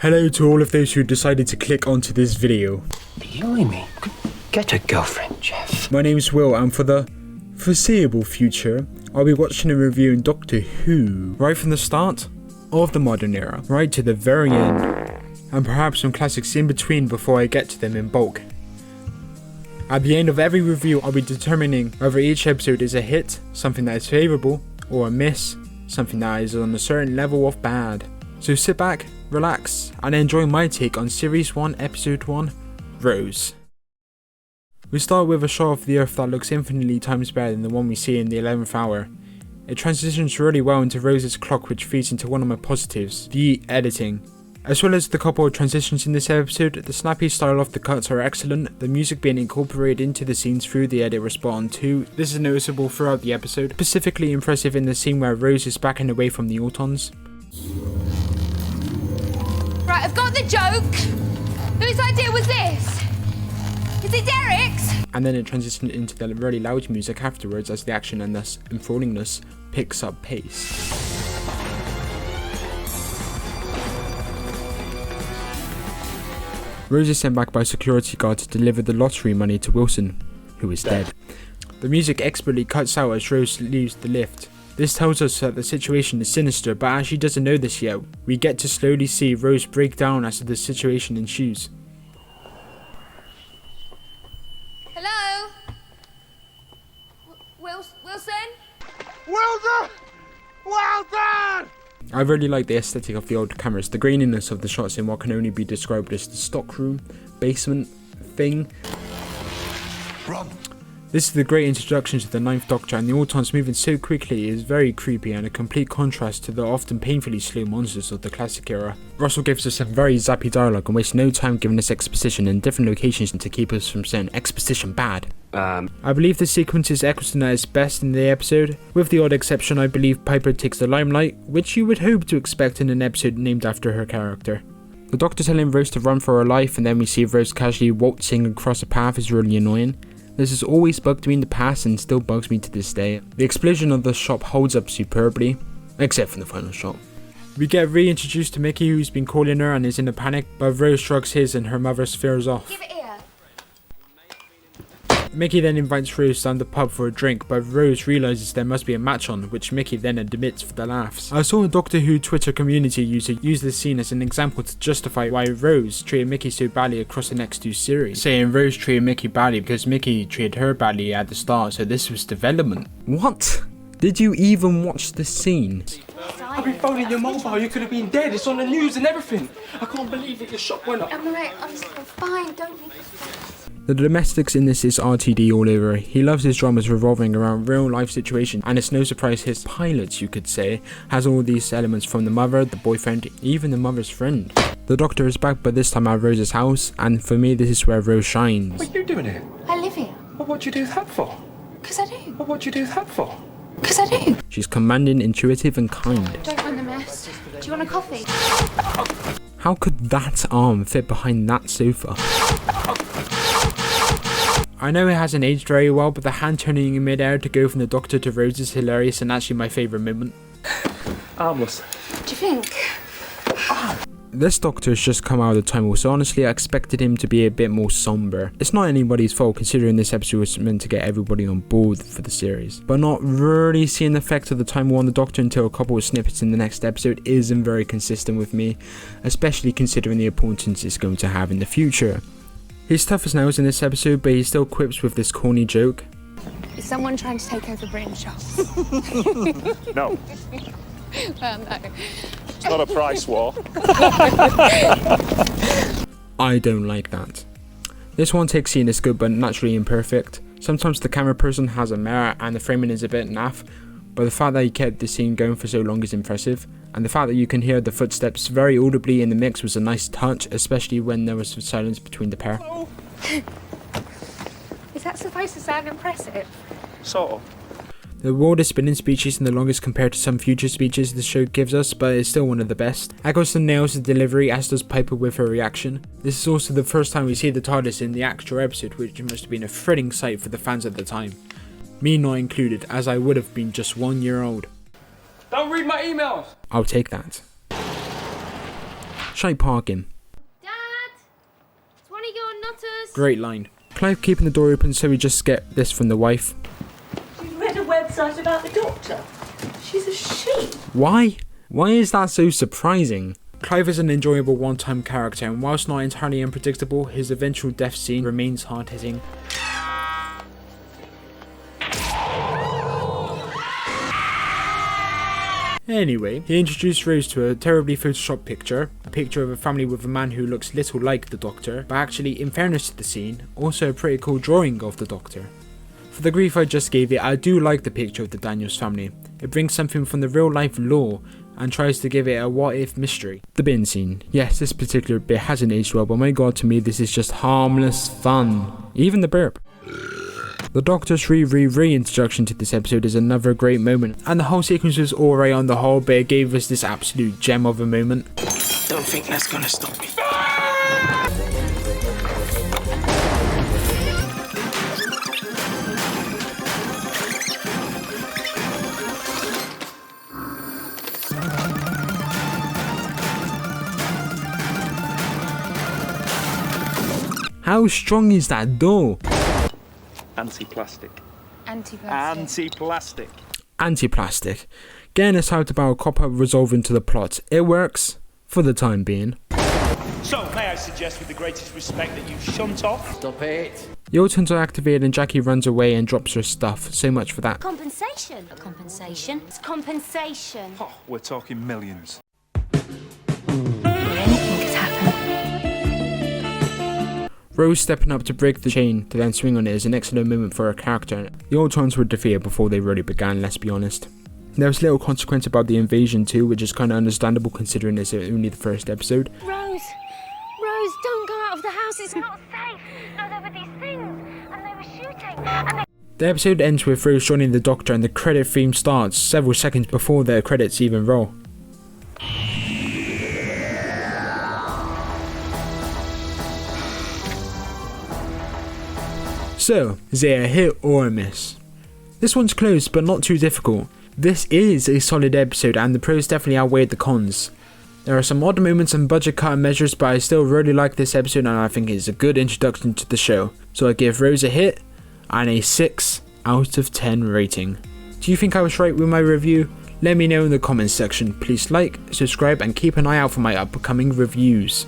Hello to all of those who decided to click onto this video. Blimey, get a girlfriend, Jeff. My name's Will, and for the foreseeable future, I'll be watching and reviewing Doctor Who. Right from the start of the modern era, right to the very end, and perhaps some classics in between before I get to them in bulk. At the end of every review, I'll be determining whether each episode is a hit, something that is favourable, or a miss, something that is on a certain level of bad. So sit back, relax, and enjoy my take on Series 1, Episode 1, Rose. We start with a shot of the Earth that looks infinitely times better than the one we see in the 11th hour. It transitions really well into Rose's clock, which feeds into one of my positives, the editing. As well as the couple of transitions in this episode, the snappy style of the cuts are excellent, the music being incorporated into the scenes through the edit was spot on too. This is noticeable throughout the episode, specifically impressive in the scene where Rose is backing away from the Autons. Right, I've got the joke. Whose idea was this? Is it Derek's? And then it transitions into the really loud music afterwards as the action and thus enthrallingness picks up pace. Rose is sent back by a security guard to deliver the lottery money to Wilson, who is dead. The music expertly cuts out as Rose leaves the lift. This tells us that the situation is sinister, but as she doesn't know this yet, we get to slowly see Rose break down as the situation ensues. Hello? Wilson? Well done! Well done! I really like the aesthetic of the old cameras, the graininess of the shots in what can only be described as the stockroom, basement thing. Run! This is the great introduction to the 9th Doctor, and the Autons moving so quickly is very creepy and a complete contrast to the often painfully slow monsters of the classic era. Russell gives us some very zappy dialogue and wastes no time giving us exposition in different locations to keep us from saying exposition bad. I believe the sequence is Eccleston at its best in the episode. With the odd exception, I believe Piper takes the limelight, which you would hope to expect in an episode named after her character. The Doctor telling Rose to run for her life, and then we see Rose casually waltzing across a path is really annoying. This has always bugged me in the past and still bugs me to this day. The explosion of the shop holds up superbly, except for the final shot. We get reintroduced to Mickey, who's been calling her and is in a panic, but Rose shrugs his and her mother stares off. Give it here. Mickey then invites Rose down the pub for a drink, but Rose realises there must be a match on, which Mickey then admits for the laughs. I saw a Doctor Who Twitter community user use this scene as an example to justify why Rose treated Mickey so badly across the next two series, saying Rose treated Mickey badly because Mickey treated her badly at the start, so this was development. What? Did you even watch the scene? I've been phoning your mobile, you could have been dead, it's on the news and everything. I can't believe it, your shop went up. I'm alright, honestly, I'm fine, don't need to. The domestics in this is RTD all over. He loves his dramas revolving around real life situations, and it's no surprise his pilot, you could say, has all these elements from the mother, the boyfriend, even the mother's friend. The Doctor is back, but this time at Rose's house, and for me this is where Rose shines. What are you doing here? I live here. Well, what'd you do that for? Because I do. Well, what'd you do that for? Because I do. She's commanding, intuitive and kind. Don't mind the mess. Do you want a coffee? How could that arm fit behind that sofa? I know it hasn't aged very well, but the hand turning in mid-air to go from the Doctor to Rose is hilarious and actually my favourite moment. Harmless. What do you think? This Doctor has just come out of the Time War, so honestly I expected him to be a bit more somber. It's not anybody's fault considering this episode was meant to get everybody on board for the series. But not really seeing the effect of the Time War on the Doctor until a couple of snippets in the next episode isn't very consistent with me, especially considering the importance it's going to have in the future. He's tough as nails in this episode, but he still quips with this corny joke. Is someone trying to take over Britain's shop? No, Well, no. it's not a price war. I don't like that. This one take scene is good but naturally imperfect. Sometimes the camera person has a merit and the framing is a bit naff, but the fact that he kept the scene going for so long is impressive, and the fact that you can hear the footsteps very audibly in the mix was a nice touch, especially when there was silence between the pair. Is that supposed to sound impressive? Sort of. The wildest spinning speech isn't the longest compared to some future speeches the show gives us, but it's still one of the best. Eccleston nails the delivery, as does Piper with her reaction. This is also the first time we see the TARDIS in the actual episode, which must have been a thrilling sight for the fans at the time. Me not included, as I would have been just 1 year old. Don't read my emails! I'll take that. Shite parking. Dad! It's one of your nutters. Great line. Clive keeping the door open so we just get this from the wife. She's read a website about the doctor. She's a sheep. Why? Why is that so surprising? Clive is an enjoyable one-time character, and whilst not entirely unpredictable, his eventual death scene remains hard-hitting. Anyway, he introduced Rose to a terribly photoshopped picture, a picture of a family with a man who looks little like the Doctor, but actually, in fairness to the scene, also a pretty cool drawing of the Doctor. For the grief I just gave it, I do like the picture of the Daniels family. It brings something from the real life lore and tries to give it a what if mystery. The bin scene. Yes, this particular bit hasn't aged well, but my god, to me this is just harmless fun. Even the burp. The Doctor's reintroduction to this episode is another great moment, and the whole sequence was alright on the whole, but it gave us this absolute gem of a moment. Don't think that's gonna stop me. How strong is that door? Anti-plastic. Anti-plastic. Anti-plastic. Anti-plastic. Getting us out about a cop-out resolving to the plot. It works, for the time being. So, may I suggest with the greatest respect that you shunt off? Stop it. The autons are activated and Jackie runs away and drops her stuff. So much for that. Compensation. Compensation. It's compensation. Oh, we're talking millions. Anything could happen. Rose stepping up to break the chain to then swing on it is an excellent moment for her character. The autons were defeated before they really began, let's be honest. There was little consequence about the invasion too, which is kinda understandable considering it's only the first episode. Rose, don't go out of the house. It's not safe. No, there were these things, and they were shooting. The episode ends with Rose joining the Doctor and the credit theme starts several seconds before the credits even roll. So, is it a hit or a miss? This one's close but not too difficult. This is a solid episode and the pros definitely outweighed the cons. There are some odd moments and budget cut measures, but I still really like this episode and I think it's a good introduction to the show. So I give Rose a hit and a 6 out of 10 rating. Do you think I was right with my review? Let me know in the comments section. Please like, subscribe and keep an eye out for my upcoming reviews.